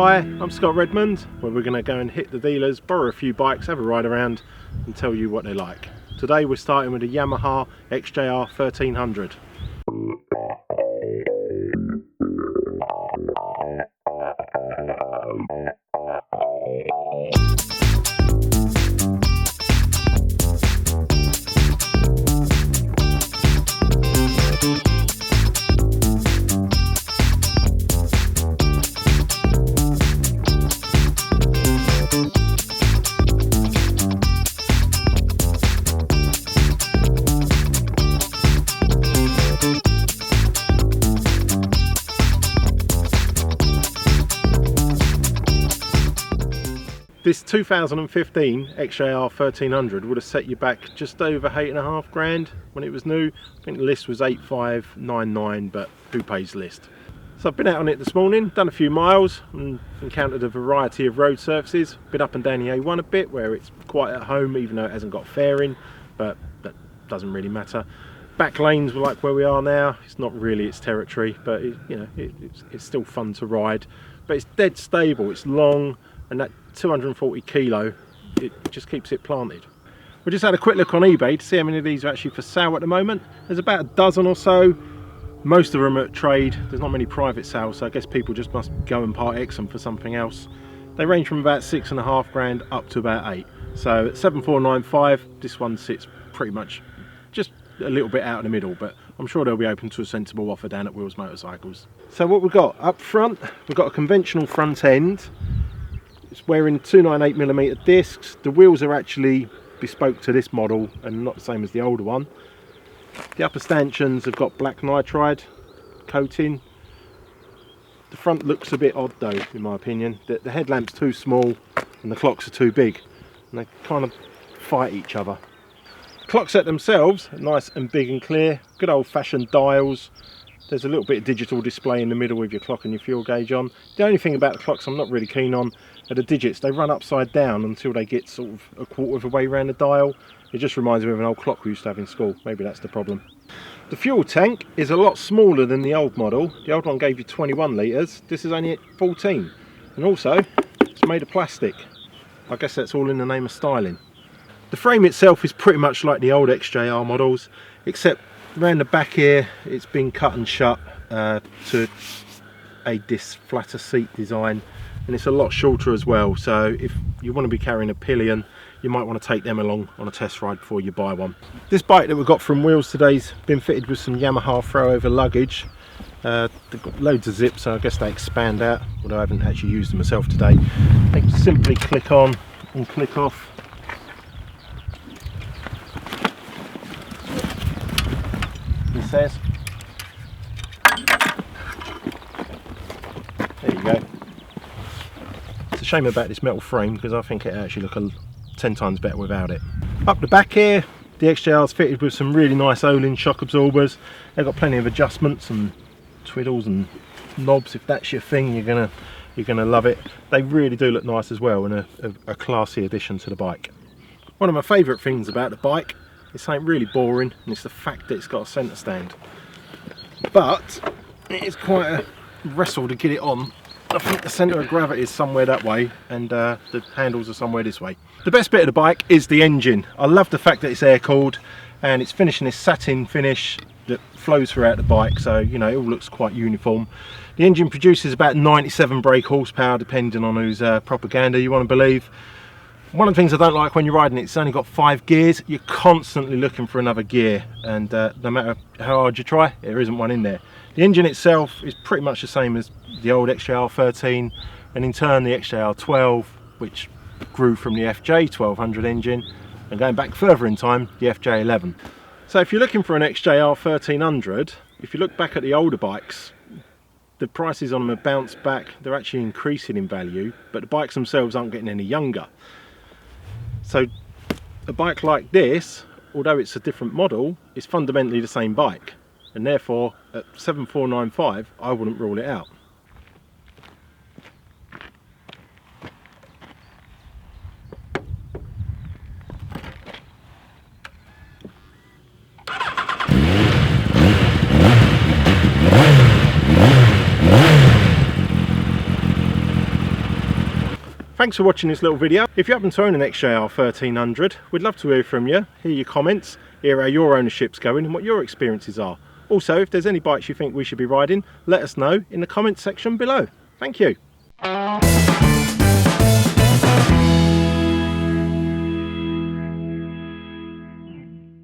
Hi, I'm Scott Redmond, where we're going to go and hit the dealers, borrow a few bikes, have a ride around and tell you what they're like. Today we're starting with a Yamaha XJR1300. This 2015 XJR1300 would have set you back just over £8.5 grand when it was new. I think the list was 8599, but who pays list? So I've been out on it this morning, done a few miles and encountered a variety of road surfaces. Been up and down the A1 a bit where it's quite at home, even though it hasn't got fairing, but that doesn't really matter. Back lanes were like where we are now. It's not really its territory, but it's still fun to ride. But it's dead stable, it's long, and that 240 kilo, it just keeps it planted. We just had a quick look on eBay to see how many of these are actually for sale at the moment. There's about a dozen or so. Most of them are at trade. There's not many private sales, so I guess people just must go and part X them for something else. They range from about 6.5 grand up to about 8. So at 7495, this one sits pretty much just a little bit out in the middle, but I'm sure they'll be open to a sensible offer down at Wheels Motorcycles. So what we've got up front, we've got a conventional front end. It's wearing 298mm discs. The wheels are actually bespoke to this model and not the same as the older one. The upper stanchions have got black nitride coating. The front looks a bit odd though, in my opinion. The headlamp's too small and the clocks are too big, and they kind of fight each other. The clock set themselves are nice and big and clear. Good old-fashioned dials. There's a little bit of digital display in the middle with your clock and your fuel gauge on. The only thing about the clocks I'm not really keen on are the digits. They run upside down until they get sort of a quarter of the way around the dial. It just reminds me of an old clock we used to have in school. Maybe that's the problem. The fuel tank is a lot smaller than the old model. The old one gave you 21 litres. This is only at 14. And also, it's made of plastic. I guess that's all in the name of styling. The frame itself is pretty much like the old XJR models, except around the back here it's been cut and shut to this flatter seat design, and it's a lot shorter as well, so if you want to be carrying a pillion you might want to take them along on a test ride before you buy one. This bike that we've got from Wheels today's been fitted with some Yamaha throw over luggage. They've got loads of zips, so I guess they expand out, although I haven't actually used them myself today. They simply click on and click off. Says. There you go. It's a shame about this metal frame because I think it actually look 10 times better without it. Up the back here, the XJR is fitted with some really nice Olin shock absorbers. They've got plenty of adjustments and twiddles and knobs. If that's your thing, you're gonna love it. They really do look nice as well, and a classy addition to the bike. One of my favourite things about the bike, it's something really boring, and it's the fact that it's got a centre stand. But it is quite a wrestle to get it on. I think the centre of gravity is somewhere that way, and the handles are somewhere this way. The best bit of the bike is the engine. I love the fact that it's air cooled, and it's finishing this satin finish that flows throughout the bike, so you know it all looks quite uniform. The engine produces about 97 brake horsepower, depending on whose propaganda you want to believe. One of the things I don't like when you're riding it, it's only got 5 gears. You're constantly looking for another gear, and no matter how hard you try, there isn't one in there. The engine itself is pretty much the same as the old XJR13, and in turn the XJR12, which grew from the FJ1200 engine, and going back further in time, the FJ11. So if you're looking for an XJR1300, if you look back at the older bikes, the prices on them have bounced back. They're actually increasing in value, but the bikes themselves aren't getting any younger. So a bike like this, although it's a different model, is fundamentally the same bike, and therefore at 7495 I wouldn't rule it out. Thanks for watching this little video. If you happen to own an XJR1300, we'd love to hear from you, hear your comments, hear how your ownership's going and what your experiences are. Also, if there's any bikes you think we should be riding, let us know in the comments section below. Thank you.